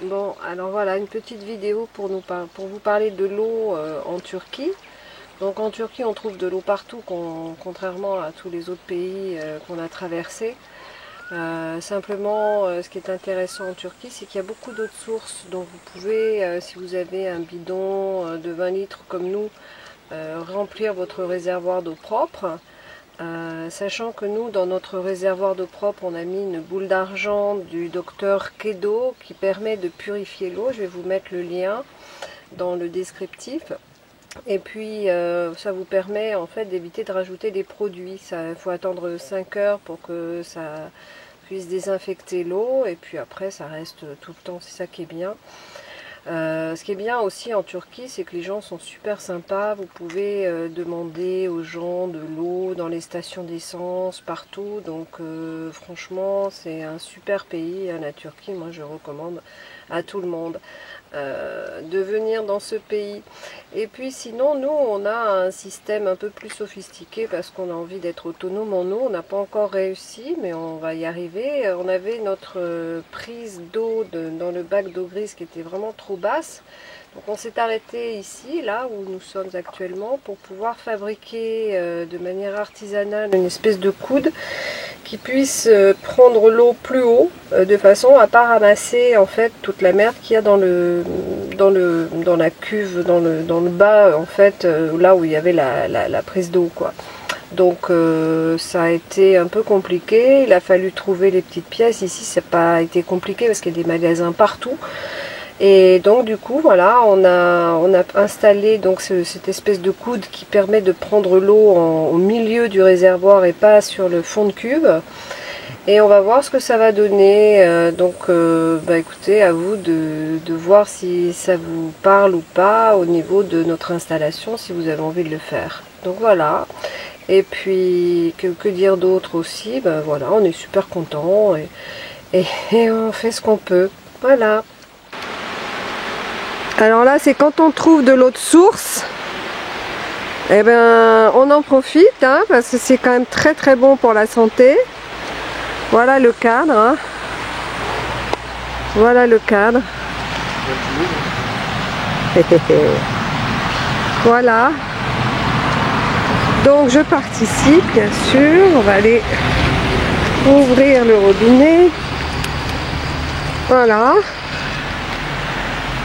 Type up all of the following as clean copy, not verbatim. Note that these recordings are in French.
Bon, alors voilà, une petite vidéo pour vous parler de l'eau en Turquie. Donc en Turquie, on trouve de l'eau partout, contrairement à tous les autres pays qu'on a traversés. Simplement, ce qui est intéressant en Turquie, c'est qu'il y a beaucoup d'autres sources. Donc vous pouvez, si vous avez un bidon de 20 litres comme nous, remplir votre réservoir d'eau propre. Sachant que nous, dans notre réservoir d'eau propre, on a mis une boule d'argent du docteur Kedo qui permet de purifier l'eau. Je vais vous mettre le lien dans le descriptif. Et puis, ça vous permet en fait d'éviter de rajouter des produits. Il faut attendre 5 heures pour que ça puisse désinfecter l'eau. Et puis après, ça reste tout le temps. C'est ça qui est bien. Ce qui est bien aussi en Turquie, c'est que les gens sont super sympas. Vous pouvez demander aux gens de l'eau dans les stations d'essence, partout. Donc franchement, c'est un super pays, la Turquie. Moi, je recommande à tout le monde de venir dans ce pays. Et puis sinon, nous, on a un système un peu plus sophistiqué parce qu'on a envie d'être autonome en eau. On n'a pas encore réussi, mais on va y arriver. On avait notre prise d'eau dans le bac d'eau grise qui était vraiment trop basse. Donc on s'est arrêté ici, là où nous sommes actuellement, pour pouvoir fabriquer de manière artisanale une espèce de coude qui puisse prendre l'eau plus haut, de façon à pas ramasser en fait toute la merde qu'il y a dans la cuve, dans le bas en fait, là où il y avait la prise d'eau quoi. Donc ça a été un peu compliqué, il a fallu trouver les petites pièces. Ici ça n'a pas été compliqué parce qu'il y a des magasins partout. Et donc du coup voilà, on a installé donc cette espèce de coude qui permet de prendre l'eau au milieu du réservoir et pas sur le fond de cuve. Et on va voir ce que ça va donner. Écoutez, à vous de voir si ça vous parle ou pas au niveau de notre installation, si vous avez envie de le faire. Donc voilà. Et puis que dire d'autre aussi, voilà, on est super contents et on fait ce qu'on peut. Voilà. Alors là, c'est quand on trouve de l'eau de source, eh ben, on en profite, hein, parce que c'est quand même très très bon pour la santé. Voilà le cadre. Hein. Voilà le cadre. Voilà. Donc je participe, bien sûr. On va aller ouvrir le robinet. Voilà.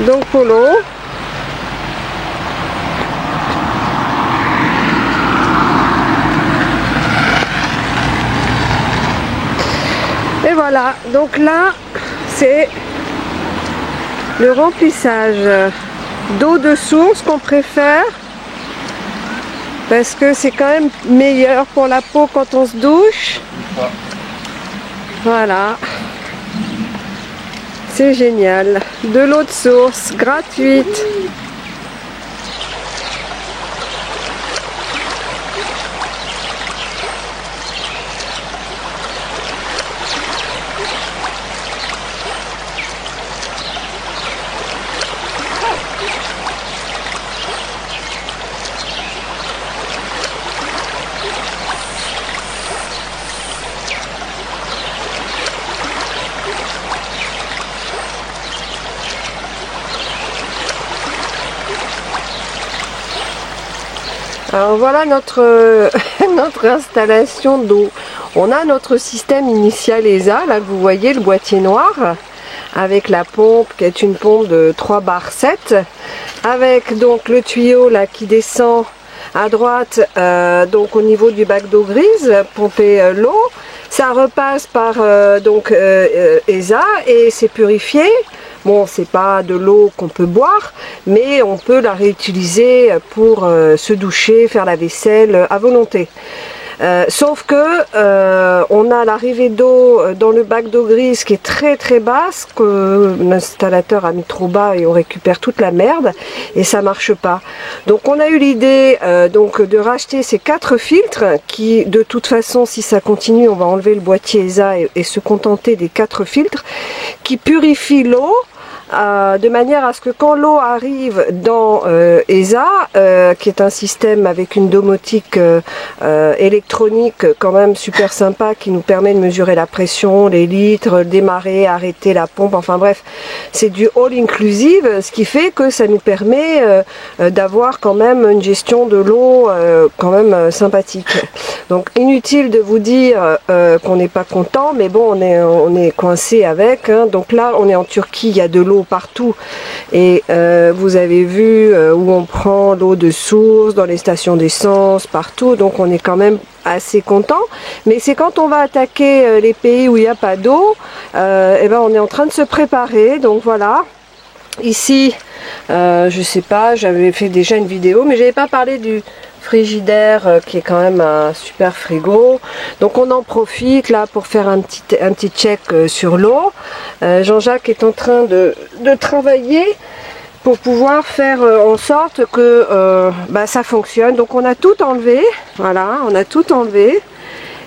Donc pour l'eau. Et voilà, donc là c'est le remplissage d'eau de source qu'on préfère parce que c'est quand même meilleur pour la peau quand on se douche. Voilà. C'est génial. De l'eau de source gratuite. Alors voilà notre installation d'eau. On a notre système initial ESA, là que vous voyez, le boîtier noir, avec la pompe qui est une pompe de 3 bar 7, avec donc le tuyau là qui descend à droite, donc au niveau du bac d'eau grise, pomper l'eau. Ça repasse par ESA et c'est purifié. Bon, c'est pas de l'eau qu'on peut boire, mais on peut la réutiliser pour se doucher, faire la vaisselle à volonté. Sauf que on a l'arrivée d'eau dans le bac d'eau grise qui est très très basse, que l'installateur a mis trop bas et on récupère toute la merde et ça marche pas. Donc on a eu l'idée de racheter ces 4 filtres qui, de toute façon, si ça continue, on va enlever le boîtier ESA et se contenter des 4 filtres qui purifient l'eau de manière à ce que quand l'eau arrive dans ESA, qui est un système avec une domotique électronique quand même super sympa, qui nous permet de mesurer la pression, les litres, démarrer, arrêter la pompe, enfin bref, c'est du all inclusive, ce qui fait que ça nous permet d'avoir quand même une gestion de l'eau quand même sympathique. Donc inutile de vous dire qu'on n'est pas content, mais bon, on est coincé avec, hein. Donc là on est en Turquie, il y a de l'eau partout, et vous avez vu où on prend l'eau de source, dans les stations d'essence, partout, donc on est quand même assez content. Mais c'est quand on va attaquer les pays où il n'y a pas d'eau, et ben on est en train de se préparer. Donc voilà, ici je sais pas, j'avais fait déjà une vidéo, mais j'avais pas parlé du frigidaire qui est quand même un super frigo. Donc on en profite là pour faire un petit check sur l'eau. Jean-Jacques est en train de travailler pour pouvoir faire en sorte que ça fonctionne. Donc on a tout enlevé, voilà, on a tout enlevé,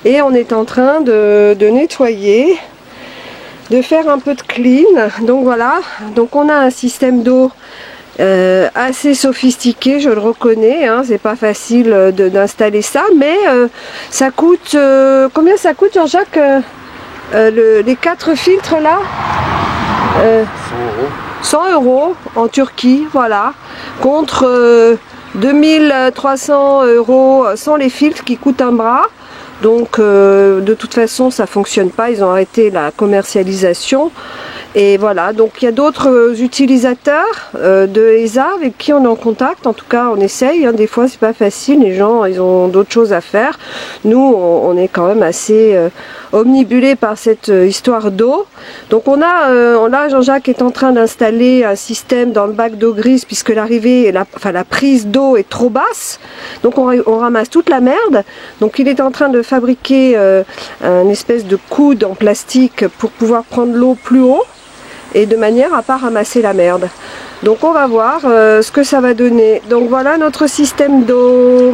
et on est en train de nettoyer, de faire un peu de clean. Donc voilà, donc on a un système d'eau assez sophistiqué, je le reconnais, hein, c'est pas facile d'installer ça, mais ça coûte combien ça coûte, Jean-Jacques, les 4 filtres là, 100 € en Turquie, voilà, contre 2300 € sans les filtres qui coûtent un bras. Donc de toute façon ça fonctionne pas, ils ont arrêté la commercialisation. Et voilà, donc il y a d'autres utilisateurs de ESA avec qui on est en contact. En tout cas on essaye, hein. Des fois c'est pas facile, les gens ils ont d'autres choses à faire. Nous on est quand même assez omnibulés par cette histoire d'eau. Donc on a là Jean-Jacques est en train d'installer un système dans le bac d'eau grise, puisque l'arrivée, la prise d'eau est trop basse, donc on ramasse toute la merde. Donc il est en train de fabriquer une espèce de coude en plastique pour pouvoir prendre l'eau plus haut, et de manière à pas ramasser la merde. Donc on va voir ce que ça va donner. Donc voilà notre système d'eau.